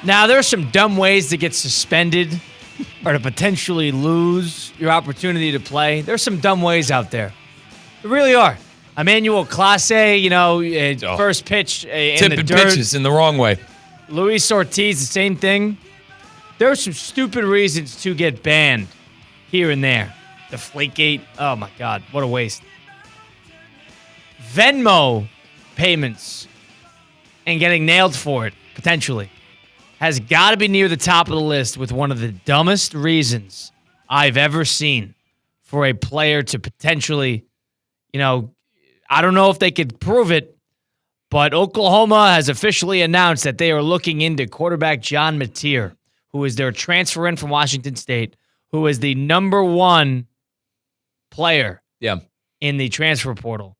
Now, there are some dumb ways to get suspended or to potentially lose your opportunity to play. There's some dumb ways out there. There really are. Emmanuel Clase, first pitch in the Tipping dirt. pitches in the wrong way. Luis Ortiz, the same thing. There are some stupid reasons to get banned here and there. Deflategate. Oh, my God. What a waste. Venmo payments and getting nailed for it, potentially, has got to be near the top of the list with one of the dumbest reasons I've ever seen for a player to potentially, I don't know if they could prove it, but Oklahoma has officially announced that they are looking into quarterback John Mateer, who is their transfer in from Washington State, who is the number one player in the transfer portal.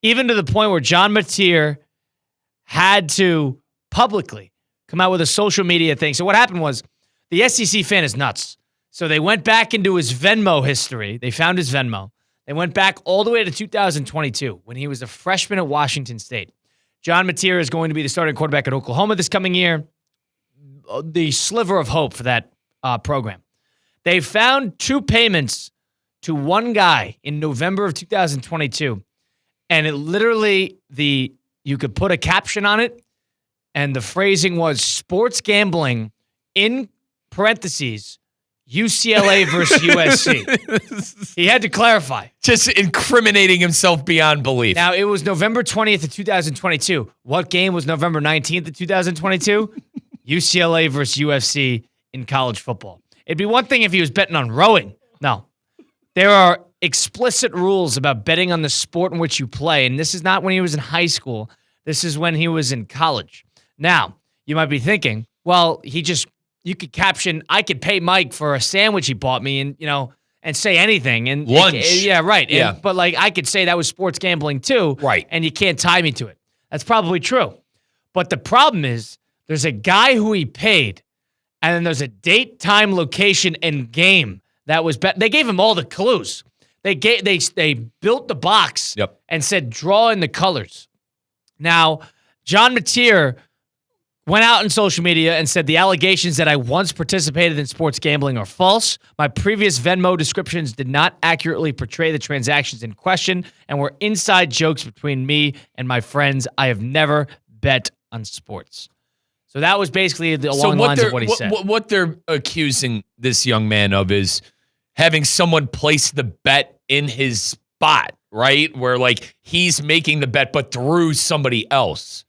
Even to the point where John Mateer had to publicly come out with a social media thing. So what happened was the SEC fan is nuts. So they went back into his Venmo history. They found his Venmo. They went back all the way to 2022 when he was a freshman at Washington State. John Mateer is going to be the starting quarterback at Oklahoma this coming year. The sliver of hope for that program. They found 2 payments to one guy in November of 2022. And it literally, you could put a caption on it, and the phrasing was sports gambling in parentheses, UCLA versus USC. He had to clarify. Just incriminating himself beyond belief. Now, it was November 20th of 2022. What game was November 19th of 2022? UCLA versus UFC in college football. It'd be one thing if he was betting on rowing. No. There are explicit rules about betting on the sport in which you play, and this is not when he was in high school. This is when he was in college. Now, you might be thinking, well, you could caption, I could pay Mike for a sandwich he bought me and say anything. And lunch. Yeah, right. Yeah. But I could say that was sports gambling too. Right. And you can't tie me to it. That's probably true. But the problem is there's a guy who he paid, and then there's a date, time, location, and game that was bet. They gave him all the clues. They built the box and said, draw in the colors. Now, John Mateer went out on social media and said the allegations that I once participated in sports gambling are false. My previous Venmo descriptions did not accurately portray the transactions in question and were inside jokes between me and my friends. I have never bet on sports. So that was basically along the lines of what he said. What they're accusing this young man of is having someone place the bet in his spot, right? Where he's making the bet, but through somebody else.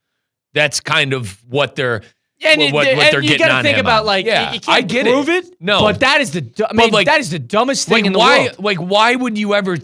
That's kind of what they're getting on him. You got to think about you can't prove it. No, but that is that is the dumbest thing in the world. Why would you ever?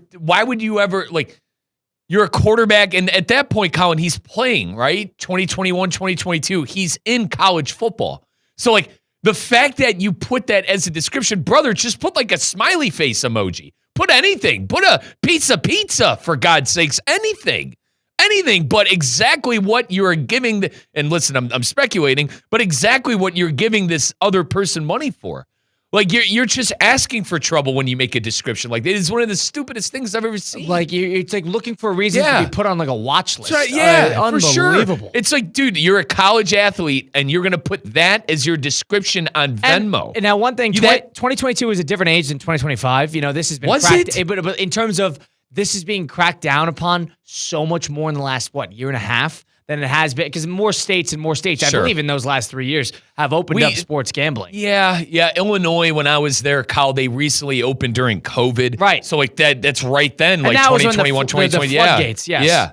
You're a quarterback, and at that point, Colin, he's playing, right? 2021, 2022, he's in college football. So the fact that you put that as a description, brother, just put a smiley face emoji. Put anything. Put a pizza, for God's sakes. Anything, but exactly what you're giving. And listen, I'm speculating, but exactly what you're giving this other person money for. You're just asking for trouble when you make a description like that. It's one of the stupidest things I've ever seen. It's looking for a reason to be put on a watch list. Right, for sure. Unbelievable. It's dude, you're a college athlete, and you're going to put that as your description on Venmo. And now, one thing, 2022 is a different age than 2025. This has been cracked. But in terms of this is being cracked down upon so much more in the last, year and a half than it has been, because more states, I believe in those last 3 years, have opened up sports gambling. Yeah. Illinois, when I was there, Kyle, they recently opened during COVID. Right. So that's right then, and 2021, 2020. The floodgates, yes. Yeah.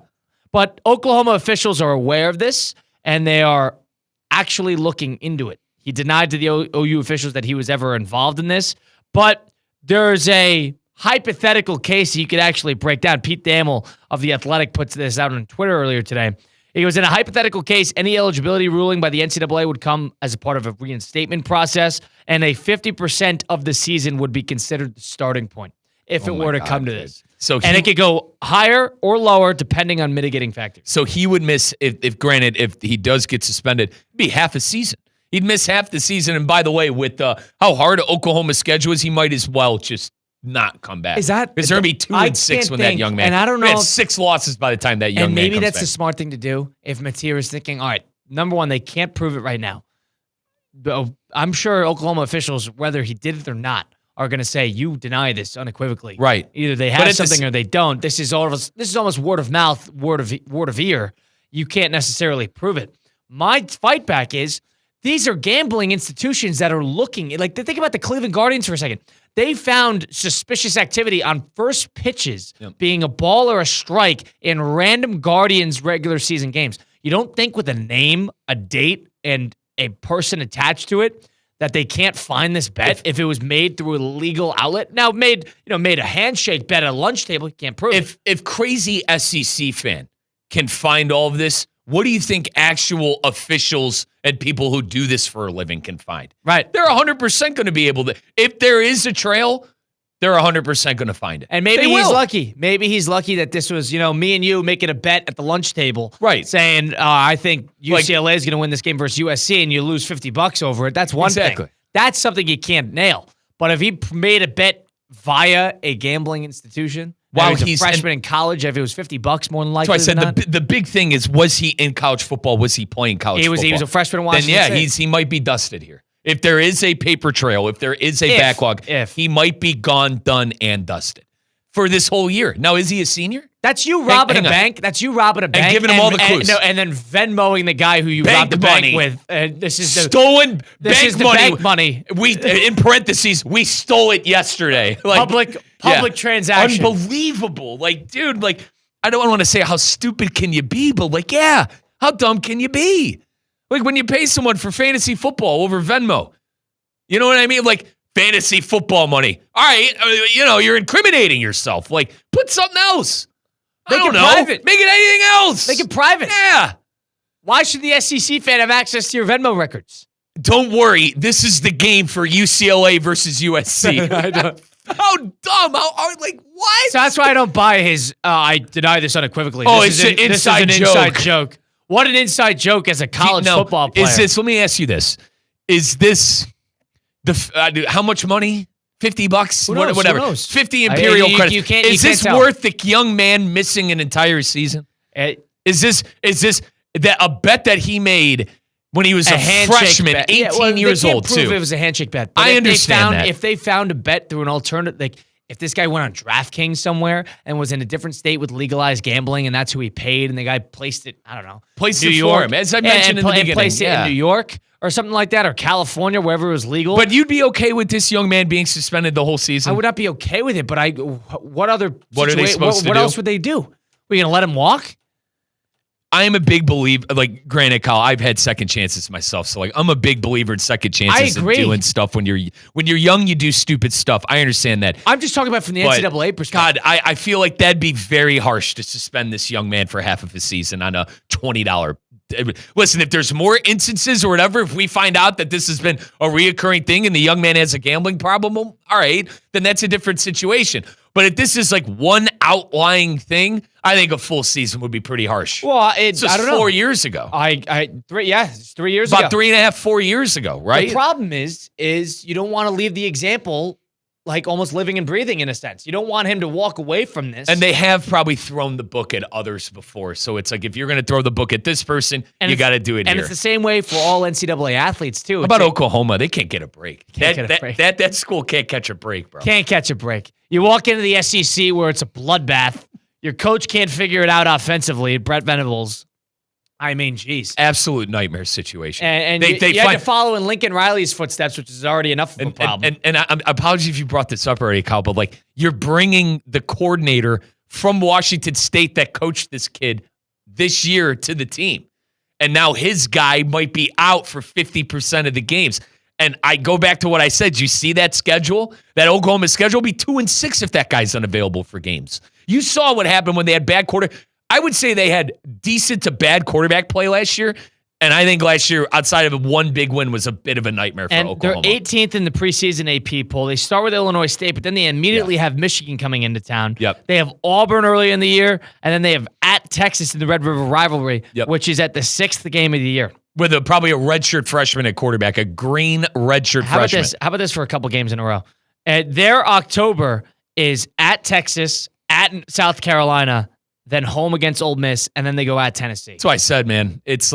But Oklahoma officials are aware of this, and they are actually looking into it. He denied to the OU officials that he was ever involved in this, but there's a hypothetical case you could actually break down. Pete Thamel of The Athletic puts this out on Twitter earlier today. He goes, in a hypothetical case, any eligibility ruling by the NCAA would come as a part of a reinstatement process, and a 50% of the season would be considered the starting point if it were to come to this. And it could go higher or lower depending on mitigating factors. So he would miss, if he does get suspended, it'd be half a season. He'd miss half the season. And by the way, with how hard Oklahoma's schedule is, he might as well just not come back. Is that because there'll be 2-6 when that young man? And I don't know. If 6 losses by the time that young man. And maybe comes that's back. the smart thing to do. If Mateer is thinking, all right, number one, they can't prove it right now. I'm sure Oklahoma officials, whether he did it or not, are going to say you deny this unequivally. Right. Either they have something or they don't. This is almost word of mouth, word of ear. You can't necessarily prove it. My fight back is these are gambling institutions that are looking. Like, think about the Cleveland Guardians for a second. They found suspicious activity on first pitches being a ball or a strike in random Guardians regular season games. You don't think with a name, a date, and a person attached to it that they can't find this bet if it was made through a legal outlet? Now, made a handshake bet at a lunch table, you can't prove it. If crazy SEC fan can find all of this, what do you think actual officials and people who do this for a living can find? Right. They're 100% going to be able to. If there is a trail, they're 100% going to find it. And maybe he's lucky. Maybe he's lucky that this was, me and you making a bet at the lunch table. Right. Saying, I think UCLA is going to win this game versus USC, and you lose $50 over it. That's one thing. That's something you can't nail. But if he made a bet via a gambling institution, while he's a freshman in college, if it was $50 more than likely. So I said the big thing is, was he in college football? Was he playing college football? He was a freshman in Washington Then State. he might be dusted here. If there is a paper trail, if there is a backlog, he might be gone, done, and dusted for this whole year. Now, is he a senior? That's you robbing a bank. That's you robbing a bank. And giving him all the clues. And then Venmoing the guy who you robbed the bank with. This is the stolen bank money. We, in parentheses, we stole it yesterday. Public transaction. Unbelievable. Dude, I don't want to say how stupid can you be, but how dumb can you be? When you pay someone for fantasy football over Venmo, you know what I mean? Fantasy football money. All right, you're incriminating yourself. Put something else. Make it private. Make it anything else. Make it private. Yeah. Why should the SEC fan have access to your Venmo records? Don't worry. This is the game for UCLA versus USC. I don't. How dumb? What? So that's why I don't buy his, I deny this unequivocally. This is an inside joke. What an inside joke as a college football player. Let me ask you this. Is this how much money? $50? Who knows? Whatever. Who knows? 50 Imperial credits. Is this tell. worth the young man missing an entire season? Is this that a bet that he made when he was a freshman, bet. 18 years old, prove too? It was a handshake bet. But I understand that. If they found a bet through an alternative, if this guy went on DraftKings somewhere and was in a different state with legalized gambling and that's who he paid and the guy placed it, I don't know. Placed it for him, as I mentioned in the beginning. Placed it in New York or something like that, or California, wherever it was legal. But you'd be okay with this young man being suspended the whole season? I would not be okay with it, but what are they supposed to do? What else would they do? We're going to let him walk? I am a big believer, granted, Kyle, I've had second chances myself, so I'm a big believer in second chances and doing stuff when you're young. You do stupid stuff. I understand that. I'm just talking about from the NCAA perspective. God, I feel like that'd be very harsh to suspend this young man for half of his season on a $20. Listen, if there's more instances or whatever, if we find out that this has been a reoccurring thing and the young man has a gambling problem, all right, then that's a different situation. But if this is one outlying thing, I think a full season would be pretty harsh. Well, it's I don't know. 4 years ago. It's 3 years ago. About 3.5, 4 years ago, right? The problem is you don't want to leave the example almost living and breathing in a sense. You don't want him to walk away from this. And they have probably thrown the book at others before. So it's if you're going to throw the book at this person, you got to do it here. And it's the same way for all NCAA athletes, too. How about Oklahoma? They can't get a break. That school can't catch a break, bro. Can't catch a break. You walk into the SEC where it's a bloodbath. Your coach can't figure it out offensively, Brett Venables. I mean, geez. Absolute nightmare situation. And you had to follow in Lincoln Riley's footsteps, which is already enough of a problem. And I apologize if you brought this up already, Kyle, but you're bringing the coordinator from Washington State that coached this kid this year to the team. And now his guy might be out for 50% of the games. And I go back to what I said. You see that schedule? That Oklahoma schedule will be 2-6 if that guy's unavailable for games. You saw what happened when they had bad quarter. I would say they had decent to bad quarterback play last year. And I think last year, outside of one big win, was a bit of a nightmare for Oklahoma. They're 18th in the preseason AP poll. They start with Illinois State, but then they immediately have Michigan coming into town. Yep. They have Auburn early in the year, and then they have at Texas in the Red River rivalry, which is at the 6th game of the year. With probably a redshirt freshman at quarterback, a green redshirt freshman. How about this for a couple games in a row? Their October is at Texas, at South Carolina, then home against Ole Miss, and then they go at Tennessee. That's why I said, man, it's